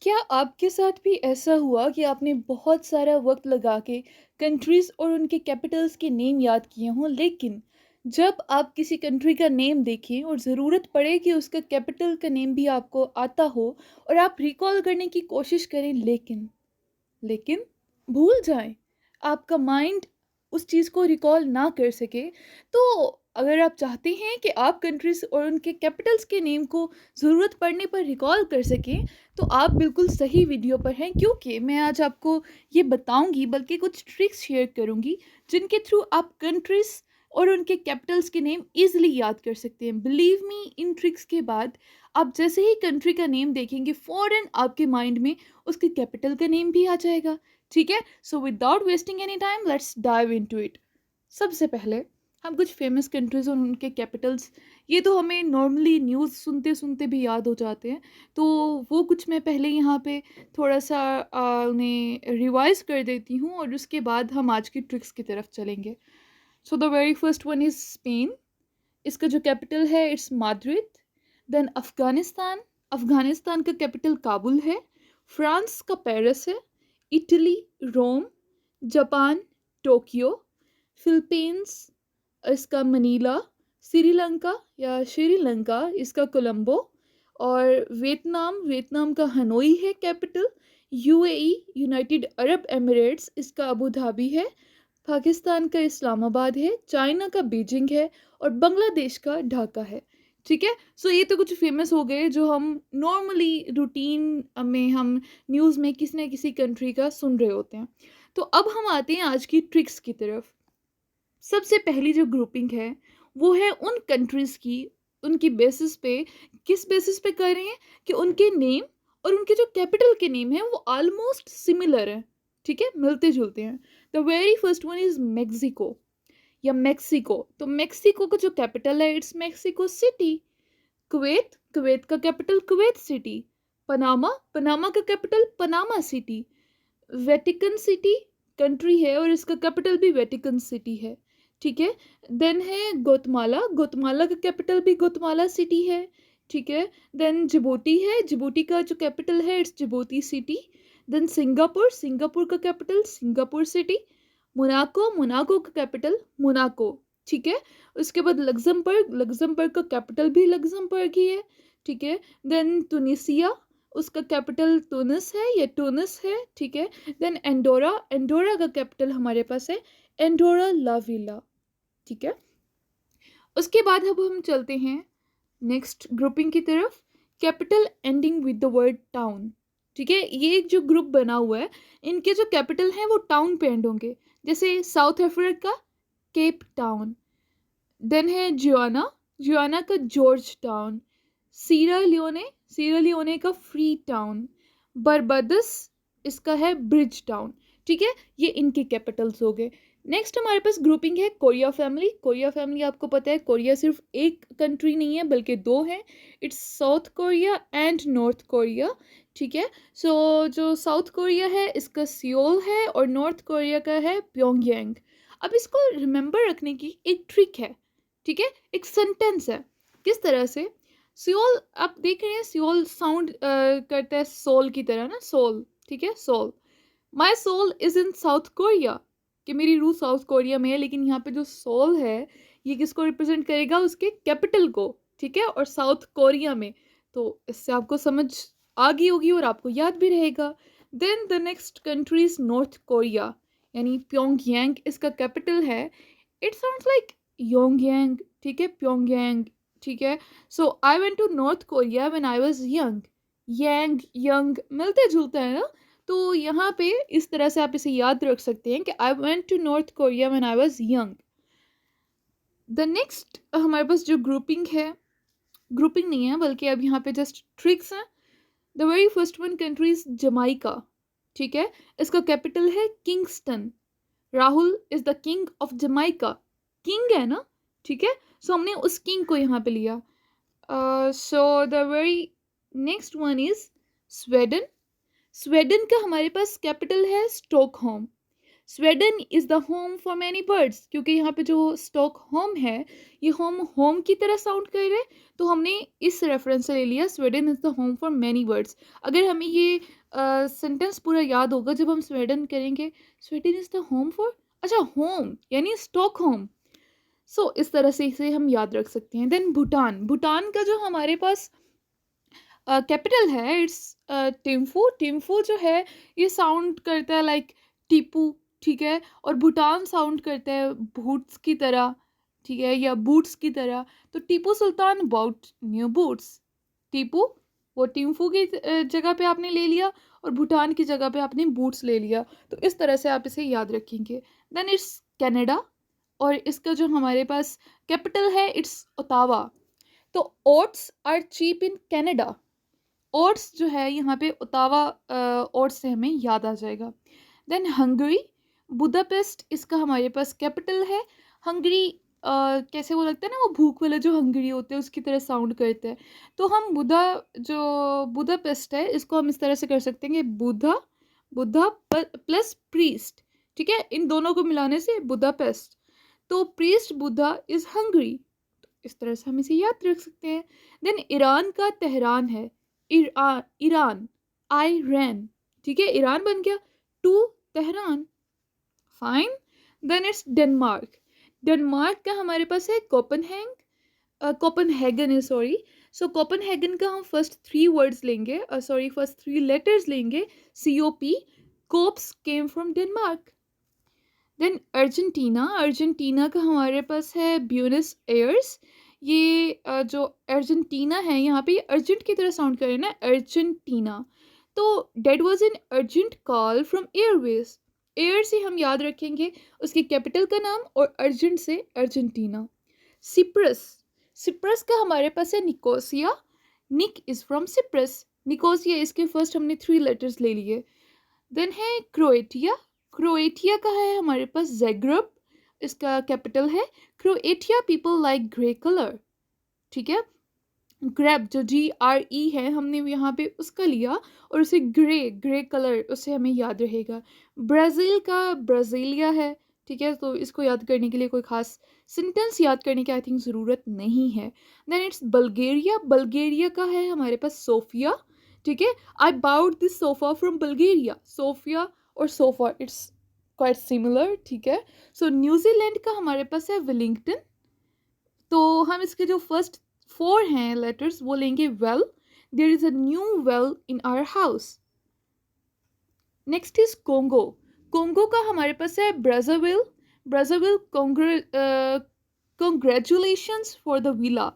क्या आपके साथ भी ऐसा हुआ कि आपने बहुत सारा वक़्त लगा के कंट्रीज़ और उनके कैपिटल्स के नेम याद किए हों, लेकिन जब आप किसी कंट्री का नेम देखें और ज़रूरत पड़े कि उसका कैपिटल का नेम भी आपको आता हो और आप रिकॉल करने की कोशिश करें, लेकिन भूल जाएँ, आपका माइंड उस चीज़ को रिकॉल ना कर सके, तो अगर आप चाहते हैं कि आप कंट्रीज़ और उनके कैपिटल्स के नेम को ज़रूरत पड़ने पर रिकॉल कर सकें, तो आप बिल्कुल सही वीडियो पर हैं, क्योंकि मैं आज आपको ये बताऊँगी, बल्कि कुछ ट्रिक्स शेयर करूँगी, जिनके थ्रू आप कंट्रीज़ और उनके कैपिटल्स के नेम ईज़िली याद कर सकते हैं। बिलीव मी, इन ट्रिक्स के बाद आप जैसे ही कंट्री का नेम देखेंगे, फ़ौरन आपके माइंड में उसके कैपिटल का नेम भी आ जाएगा। ठीक है? So without wasting any time, let's dive into it. सबसे पहले हम कुछ फेमस कंट्रीज़ और उनके कैपिटल्स, ये तो हमें नॉर्मली न्यूज़ सुनते-सुनते भी याद हो जाते हैं। तो वो कुछ मैं पहले यहाँ पे थोड़ा-सा उन्हें रिवाइज़ कर देती हूँ और उसके बाद हम आज की ट्रिक्स की तरफ चलेंगे। So the very first one is Spain. इसका जो कैपिटल है it's Madrid. Then Afghanistan, Afghanistan का कैपिटल काबुल है। फ्रांस का पेरिस है। Italy Rome. Japan Tokyo. Philippines इसका मनीला। श्रीलंका या श्रीलंका इसका कोलंबो। और वियतनाम, वियतनाम का हनोई है capital. UAE United Arab Emirates इसका अबू धाबी है। पाकिस्तान का इस्लामाबाद है। चाइना का बीजिंग है। और बांग्लादेश का ढाका है। ठीक है? सो ये तो कुछ फेमस हो गए जो हम नॉर्मली रूटीन में हम न्यूज़ में किसी न किसी कंट्री का सुन रहे होते हैं। तो अब हम आते हैं आज की ट्रिक्स की तरफ। सबसे पहली जो ग्रुपिंग है, वो है उन कंट्रीज़ की, उनकी बेसिस पे, किस बेसिस पे कर रहे हैं कि उनके नेम और उनके जो कैपिटल के नेम हैं, वो ऑलमोस्ट सिमिलर हैं, ठीक है? मिलते-जुलते हैं। The very first one is Mexico या मेक्सिको। तो मेक्सिको का जो कैपिटल है, it's Mexico City. Kuwait, Kuwait का capital Kuwait City. Panama, Panama का capital Panama City. Vatican City country है और इसका कैपिटल भी वेटिकन सिटी है। ठीक है? देन है ग्वाटेमाला, ग्वाटेमाला का कैपिटल भी ग्वाटेमाला सिटी है। ठीक है? देन जिबूटी है, जिबूटी का जो कैपिटल है it's Djibouti City. Then Singapore, Singapore का capital Singapore City. Monaco, Monaco का कैपिटल मोनाको। ठीक है? उसके बाद लग्जमबर्ग, लग्जमबर्ग का कैपिटल भी लग्जमबर्ग ही है। ठीक है? देन तुनिसिया, उसका कैपिटल तुनिस है या टूनिस है। ठीक है? देन एंडोरा, एंडोरा का कैपिटल हमारे पास है एंडोरा ला विला। ठीक है? उसके बाद अब हम चलते हैं नेक्स्ट ग्रुपिंग की तरफ। Capital ending with the word town. ठीक है? ये एक जो ग्रुप बना हुआ है, इनके जो कैपिटल हैं वो टाउन पे एंड होंगे। जैसे South Africa Cape Town. Then है जियाना, जियाना का जॉर्ज टाउन। सीरा लियोने, सीरा लियोने का फ्री टाउन। बरबदस इसका है ब्रिज टाउन। ठीक है? ये इनके कैपिटल्स हो गए। नेक्स्ट हमारे पास ग्रुपिंग है कोरिया फैमिली। कोरिया फैमिली आपको पता है, कोरिया सिर्फ एक कंट्री नहीं है बल्कि दो हैं। It's south Korea and north Korea. ठीक है? सो जो साउथ कोरिया है इसका सियोल है और नॉर्थ कोरिया का है प्योंगयांग। अब इसको रिमेंबर रखने की एक ट्रिक है। ठीक है? एक सेंटेंस है। किस तरह से? सियोल, आप देख रहे हैं सियोल साउंड करता है सोल की तरह ना, सोल। ठीक है? Seoul. My soul is in South Korea, कि मेरी रूह साउथ कोरिया में है, लेकिन यहाँ पे जो सोल है ये किसको रिप्रेजेंट करेगा? उसके कैपिटल को। ठीक है? और साउथ कोरिया में। तो इससे आपको समझ आ गई होगी और आपको याद भी रहेगा। Then the next country is North Korea, यानी प्योंगयांग इसका कैपिटल है। It sounds like Yongyang. ठीक है? प्योंगयांग। ठीक है? So I went to North Korea when I was young. Yang young मिलते जुलते हैं ना? तो यहाँ पे इस तरह से आप इसे याद रख सकते हैं कि I went to North Korea when I was young. The next हमारे पास जो ग्रुपिंग है, ग्रुपिंग नहीं है बल्कि अब यहाँ पे जस्ट ट्रिक्स हैं। The very first one country is Jamaica. ठीक है? इसका कैपिटल है Kingston. Rahul is the king of Jamaica. King है ना? ठीक है? सो हमने उस किंग को यहाँ पे लिया। सो the very next one is Sweden. Sweden का हमारे पास कैपिटल है Stockholm. Sweden is the home for many birds, क्योंकि यहाँ पे जो स्टॉकहोम है ये होम होम की तरह साउंड कर रहे हैं, तो हमने इस रेफरेंस से ले लिया Sweden is the home for many birds. अगर हमें ये सेंटेंस पूरा याद होगा जब हम स्वीडन करेंगे, Sweden is the home for, अच्छा होम यानी स्टॉकहोम। सो इस तरह से इसे हम याद रख सकते हैं। देन भूटान, भूटान का जो हमारे पास कैपिटल है इट्स टिम्फू। टिम्फू जो है ये साउंड करता है लाइक टीपू, ठीक है, और भूटान साउंड करता है बूट्स की तरह, ठीक है, या बूट्स की तरह। तो Tipu Sultan bought new boots. Tipu वो टिम्फू की जगह पे आपने ले लिया, और भूटान की जगह पे आपने बूट्स ले लिया। तो इस तरह से आप इसे याद रखेंगे। देन इट्स कनाडा, और इसका जो हमारे पास कैपिटल है इट्स ओटावा। तो oats are cheap in Canada. Oats जो है यहाँ पे ओटावा ओट्स से हमें याद आ जाएगा। देन हंगरी, बुदापेस्ट इसका हमारे पास कैपिटल है। हंगरी कैसे वो लगता है ना, वो भूख वाला जो हंगरी होते हैं उसकी तरह साउंड करते हैं। तो हम जो बुदापेस्ट है इसको हम इस तरह से कर सकते हैं कि बुधा, बुधा प्लस प्रीस्ट, ठीक है, इन दोनों को मिलाने से बुदापेस्ट। तो प्रीस्ट बुधा इज हंगरी, इस तरह से हम इसे याद रख सकते हैं। देन ईरान का तेहरान है, ईरान, आई रैन, ठीक है, ईरान बन गया, to Tehran, fine. Then it's Denmark. Denmark का हमारे पास है कोपनहेगन है, सॉरी। सो कोपनहेगन का हम फर्स्ट थ्री वर्ड्स लेंगे, सॉरी फर्स्ट थ्री लेटर्स लेंगे, COP। Cops came from Denmark. Then Argentina, Argentina का हमारे पास है ब्यूनस एयर्स। ये जो अर्जेंटीना है यहाँ पे अर्जेंट की तरह साउंड करे ना, अर्जेंटीना। तो that was an urgent call from airways. Air से हम याद रखेंगे उसकी कैपिटल का नाम, और अर्जेंट से अर्जेंटीना। सिप्रस, सिप्रस का हमारे पास है Nicosia. Nick is from Cyprus, Nicosia, इसके फर्स्ट हमने थ्री लेटर्स ले लिए। देन है क्रोएटिया। क्रोएटिया का है हमारे पास ज़ैग्रेब, इसका कैपिटल है। क्रोएटिया पीपल लाइक ग्रे कलर, ठीक है। ग्रेब जो GRE है हमने यहाँ पे उसका लिया, और उसे ग्रे, ग्रे कलर उसे हमें याद रहेगा। ब्राज़ील का ब्राज़ीलिया है, ठीक है, तो इसको याद करने के लिए कोई खास सेंटेंस याद करने की आई थिंक ज़रूरत नहीं है। Then it's Bulgaria. बल्गेरिया का है हमारे पास सोफिया, ठीक है। I bought this sofa from Bulgaria. Sofia और सोफा इट्स क्वाइट सिमिलर, ठीक है। सो न्यूजीलैंड का हमारे पास है विलिंगटन। तो हम इसके जो फर्स्ट फोर हैं लेटर्स वो लेंगे well. There is a new well in our house. Next is Congo. Congo का हमारे पास है Brazzaville. Brazzaville, congratulations for the villa.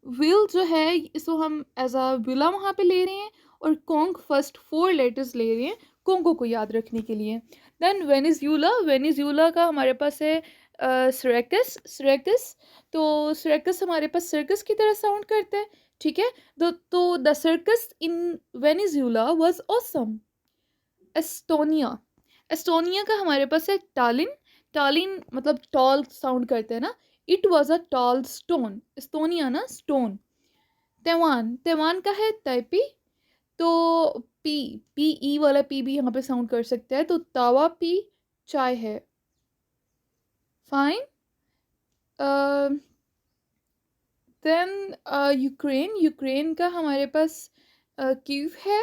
Will जो है इसको हम एज अ विला वहाँ पे ले रहे हैं, और कोंग फर्स्ट फोर लेटर्स ले रहे हैं कोंगो को याद रखने के लिए। Then Venezuela. वेनेजुला का हमारे पास है सिरेकस। सिरेकस, तो सिरेकस हमारे पास सर्कस की तरह साउंड करता है, ठीक है। तो the circus in Venezuela was awesome. Estonia. Estonia का हमारे पास है टालिन। टालिन मतलब टॉल साउंड करते हैं ना, it was a tall stone. Estonia ना स्टोन। तैवान। तैवान का है ताइपी। तो PE वाला P भी यहाँ पे साउंड कर सकता है, तो तावा पी चाय है, फाइन। Then Ukraine. यूक्रेन का हमारे पास कीव है,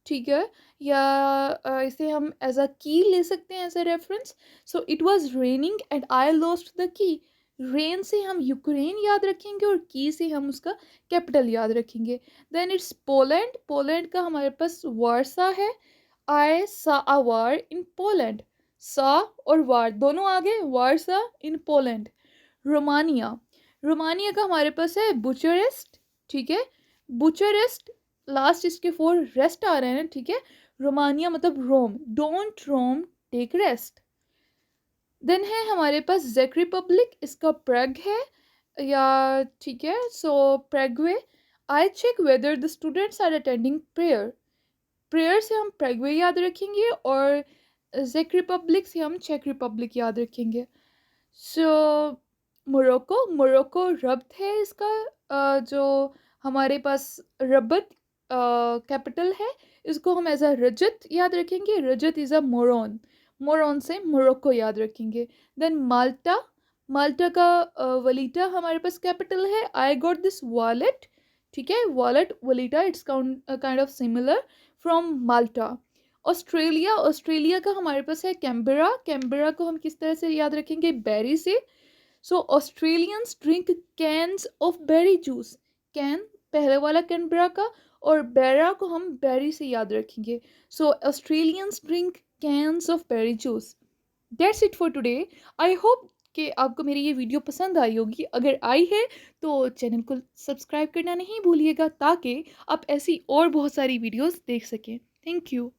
ठीक है, या इसे हम एज अ की ले सकते हैं as a reference. So it was raining and I lost the key. Rain से हम यूक्रेन याद रखेंगे, और की से हम उसका कैपिटल याद रखेंगे। Then it's Poland. पोलैंड का हमारे पास वारसा है। आई सा अ वार इन पोलैंड। सा और वार दोनों आ गए, Warsaw in Poland. Romania. Romania का हमारे पास है बुचारेस्ट, ठीक है। बुचारेस्ट, लास्ट इसके फोर रेस्ट आ रहे हैं, ठीक है। रोमानिया मतलब Rome, don't roam take rest. Then है हमारे पास जेक रिपब्लिक, इसका प्रेग है, या ठीक है, सो प्रेगवे। I check whether the students are attending prayer. Prayer से हम प्रेगवे याद रखेंगे, और जेक रिपब्लिक से हम चेक रिपब्लिक याद रखेंगे। सो मोरक्को। मोरक्को रब्त है इसका, जो हमारे पास रबत कैपिटल है, इसको हम एज अ रजत याद रखेंगे। रजत इज़ अ मोरॉन। मोरॉन से मोरक्को याद रखेंगे। देन माल्टा, माल्टा का वलीटा हमारे पास कैपिटल है। आई गॉट दिस वॉलेट, ठीक है, wallet वलीटा it's kind of similar from Malta. Australia, Australia का हमारे पास है कैम्बरा, कैम्बरा को हम किस तरह से याद रखेंगे, बेरी से। So Australians drink cans of berry juice, can पहले वाला कैनबरा का, और बेरा को हम बेरी से याद रखेंगे। So Australians drink cans of berry juice. That's it for today. I hope कि आपको मेरी ये वीडियो पसंद आई होगी। अगर आई है तो चैनल को सब्सक्राइब करना नहीं भूलिएगा, ताकि आप ऐसी और बहुत सारी वीडियोस देख सकें। Thank you.